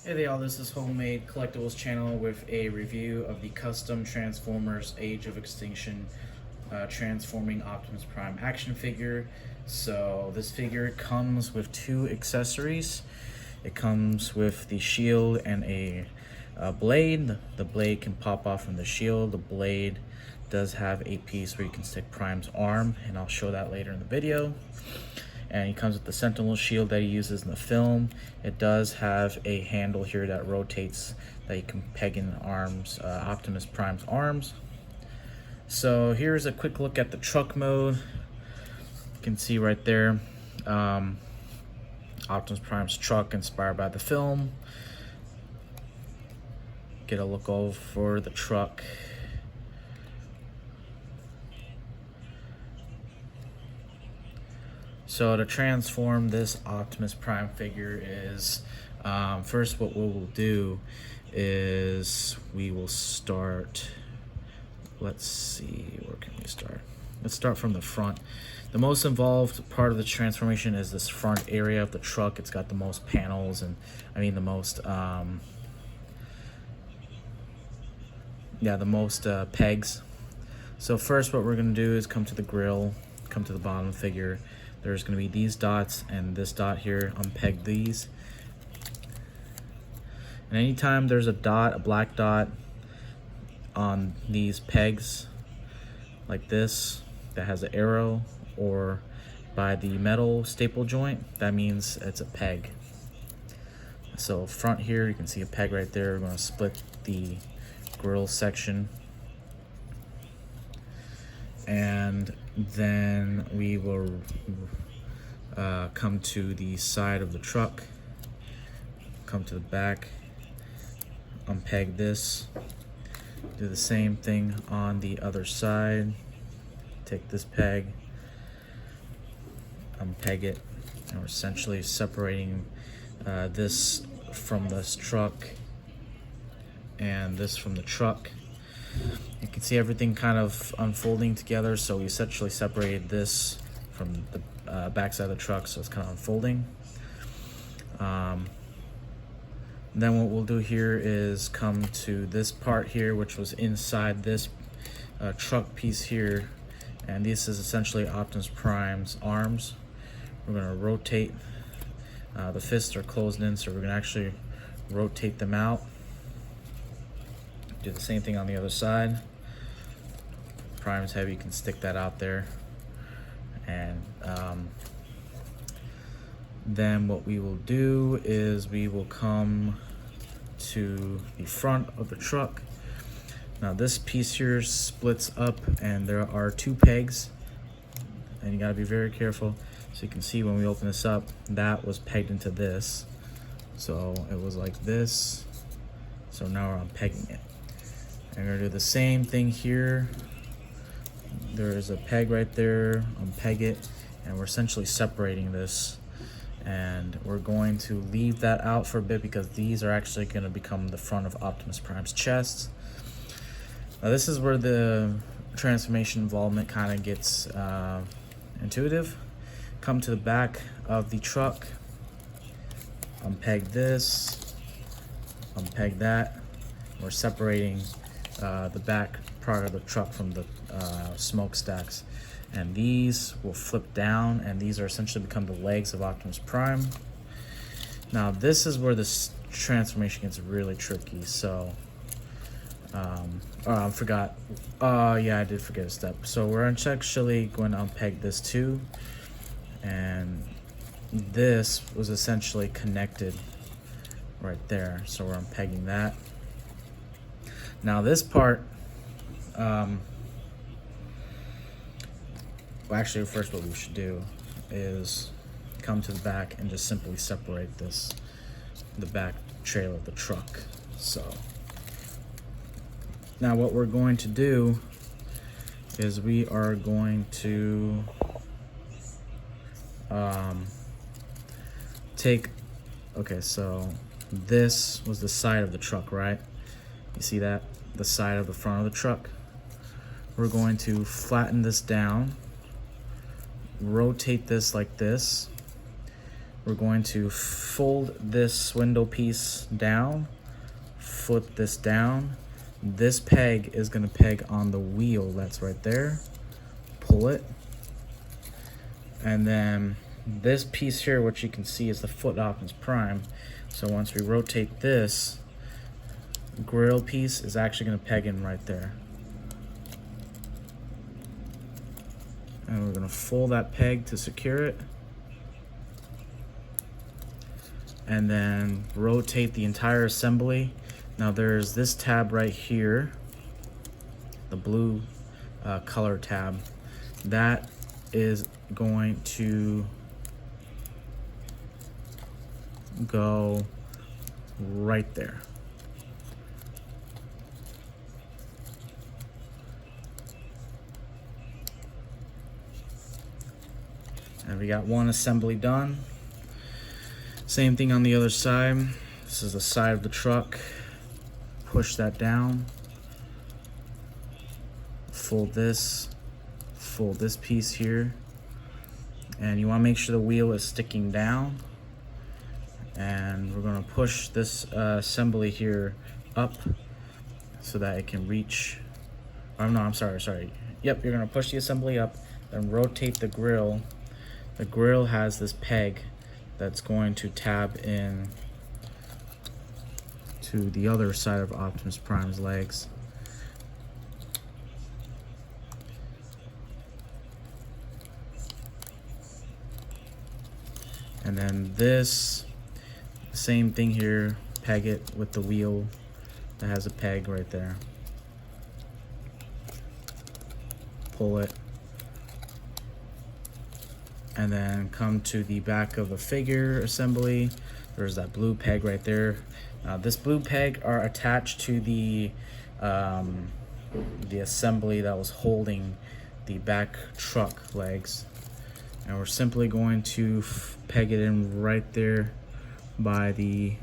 Hey there, y'all, this is Homemade Collectibles channel with a review of the custom Transformers Age of Extinction transforming Optimus Prime action figure. So this figure comes with two accessories. It comes with the shield and a blade. The blade can pop off from the shield. The blade does have a piece where you can stick Prime's arm, and I'll show that later in the video. And he comes with the Sentinel shield that he uses in the film. It does have a handle here that rotates that you can peg in arms, Optimus Prime's arms. So here's a quick look at the truck mode. You can see right there, Optimus Prime's truck inspired by the film. Get a look over the truck. So to transform this Optimus Prime figure is, first what we will do is we will start, let's see, where can we start? Let's start from the front. The most involved part of the transformation is this front area of the truck. It's got the most panels and the most, the most pegs. So first what we're gonna do is come to the grill, come to the bottom figure. There's going to be these dots and this dot here. Unpeg these. And anytime there's a dot, a black dot on these pegs like this that has an arrow, or by the metal staple joint, that means it's a peg. So front here, you can see a peg right there. We're going to split the grill section. And then we will come to the side of the truck, come to the back, unpeg this, do the same thing on the other side, take this peg, unpeg it, and we're essentially separating this from this truck and this from the truck. You can see everything kind of unfolding together, so we essentially separated this from the backside of the truck, so it's kind of unfolding. Then what we'll do here is come to this part here, which was inside this truck piece here, and this is essentially Optimus Prime's arms. We're going to rotate, the fists are closed in, so we're going to actually rotate them out. Do the same thing on the other side. Prime's heavy, you can stick that out there. And then what we will do is we will come to the front of the truck. Now this piece here splits up, and there are two pegs, and you gotta be very careful. So you can see when we open this up, that was pegged into this. So it was like this. So now we're unpegging it. And we're gonna do the same thing here. There's a peg right there, unpeg it, and we're essentially separating this. And we're going to leave that out for a bit because these are actually going to become the front of Optimus Prime's chest. Now this is where the transformation involvement kind of gets intuitive. Come to the back of the truck, unpeg this, unpeg that. We're separating the back part of the truck from the smokestacks, and these will flip down, and these are essentially become the legs of Optimus Prime. Now this is where this transformation gets really tricky. So I forgot, yeah, I did forget a step. So we're actually going to unpeg this too, and this was essentially connected right there, so we're unpegging that. Now this part, well, actually first what we should do is come to the back and just simply separate this, the back trailer of the truck. So now what we're going to do is we are going to okay, so this was the side of the truck, right? You see that? The side of the front of the truck. We're going to flatten this down, rotate this like this, we're going to fold this window piece down, flip this down. This peg is going to peg on the wheel that's right there. Pull it. And then this piece here, which you can see is the foot Optimus Prime. So once we rotate this, grill piece is actually going to peg in right there. And we're going to fold that peg to secure it. And then rotate the entire assembly. Now there's this tab right here, the blue color tab. That is going to go right there. And we got one assembly done. Same thing on the other side. This is the side of the truck. Push that down. Fold this piece here. And you want to make sure the wheel is sticking down. And we're going to push this assembly here up so that it can reach. Oh no, I'm sorry. Yep, you're going to push the assembly up, then rotate the grill. The grill has this peg that's going to tab in to the other side of Optimus Prime's legs. And then this, same thing here, peg it with the wheel that has a peg right there. Pull it. And then come to the back of the figure assembly. There's that blue peg right there. This blue peg are attached to the assembly that was holding the back truck legs. And we're simply going to peg it in right there by the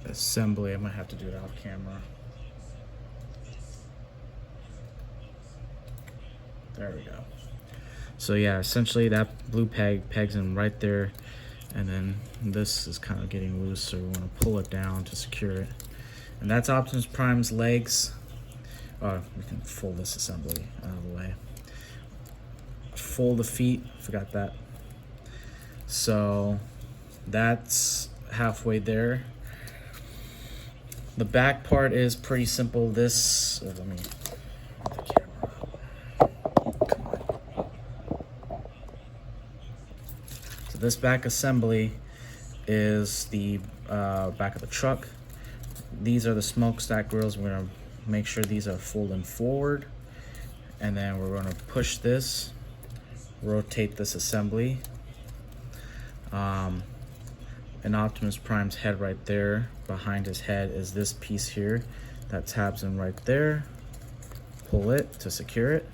assembly. I might have to do it off camera. There we go. So yeah, essentially that blue peg pegs in right there, and then this is kind of getting loose, so we want to pull it down to secure it. And that's Optimus Prime's legs. Oh, we can fold this assembly out of the way. Fold the feet, forgot that. So that's halfway there. The back part is pretty simple. This, let me get the camera up. Come on. So this back assembly is the back of the truck. These are the smokestack grills. We're gonna make sure these are folding forward, and then we're gonna push this, rotate this assembly. And Optimus Prime's head right there. Behind his head is this piece here that tabs in right there. Pull it to secure it.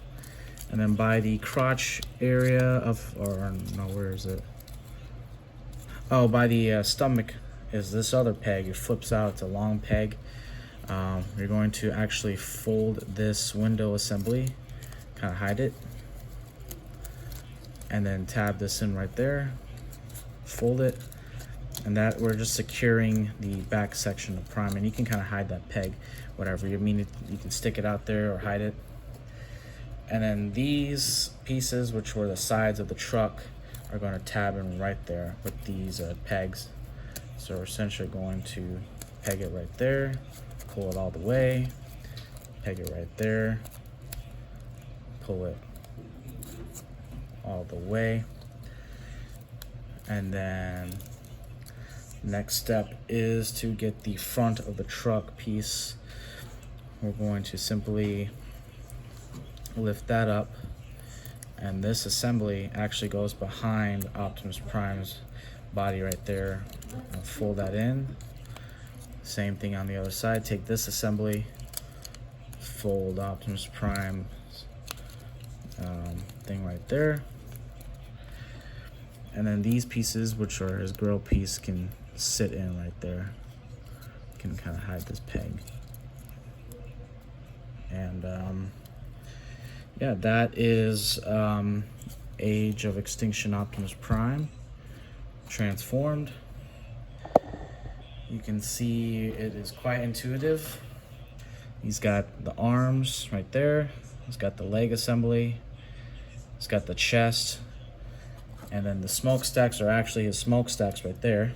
And then by the crotch area of, or no, where is it? Oh, by the stomach is this other peg. It flips out, it's a long peg. You're going to actually fold this window assembly, kind of hide it, and then tab this in right there, fold it, and that we're just securing the back section of Prime. And you can kind of hide that peg, whatever you mean. You can stick it out there or hide it. And then these pieces, which were the sides of the truck, are going to tab in right there with these pegs. So we're essentially going to peg it right there, pull it all the way, peg it right there, pull it all the way. And then next step is to get the front of the truck piece. We're going to simply lift that up, and this assembly actually goes behind Optimus Prime's body right there. I'll fold that in. Same thing on the other side. Take this assembly, fold Optimus Prime's thing right there. And then these pieces, which are his grill piece, can sit in right there. You can kind of hide this peg. And yeah, that is Age of Extinction Optimus Prime. transformed. You can see it is quite intuitive. He's got the arms right there. He's got the leg assembly. He's got the chest. And then the smokestacks are actually his smokestacks right there.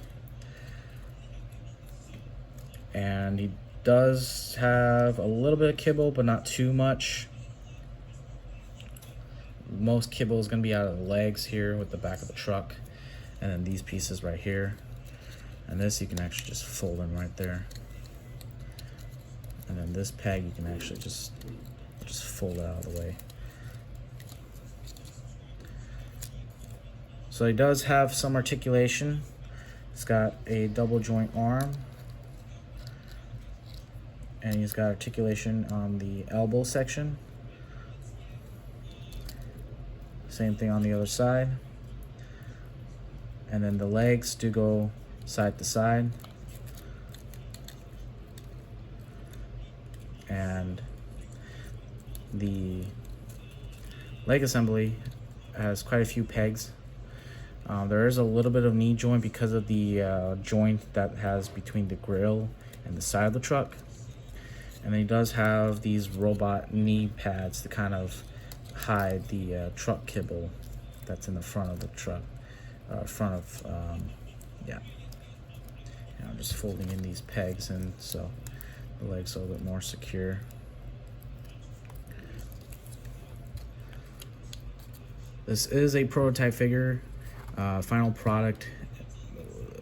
And he does have a little bit of kibble, but not too much. Most kibble is going to be out of the legs here with the back of the truck. And then these pieces right here. And this you can actually just fold in right there. And then this peg you can actually just fold it out of the way. So he does have some articulation. He's got a double joint arm. And he's got articulation on the elbow section. Same thing on the other side. And then the legs do go side to side. And the leg assembly has quite a few pegs. There is a little bit of knee joint because of the joint that has between the grill and the side of the truck. And then he does have these robot knee pads to kind of hide the truck kibble that's in the front of the truck. Yeah. And I'm just folding in these pegs, and so the leg's a little bit more secure. This is a prototype figure. Final product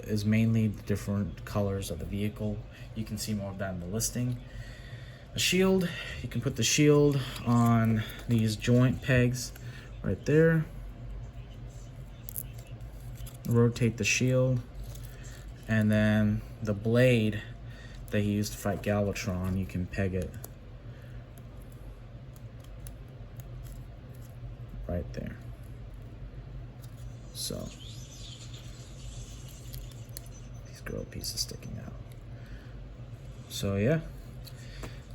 is mainly the different colors of the vehicle. You can see more of that in the listing. The shield, you can put the shield on these joint pegs right there. Rotate the shield, and then the blade that he used to fight Galvatron, you can peg it right there. So these grill pieces sticking out. So yeah,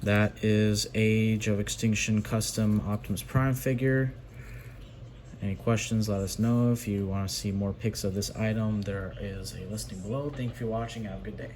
that is Age of Extinction custom Optimus Prime figure. Any questions, let us know. If you want to see more pics of this item, there is a listing below. Thank you for watching. Have a good day.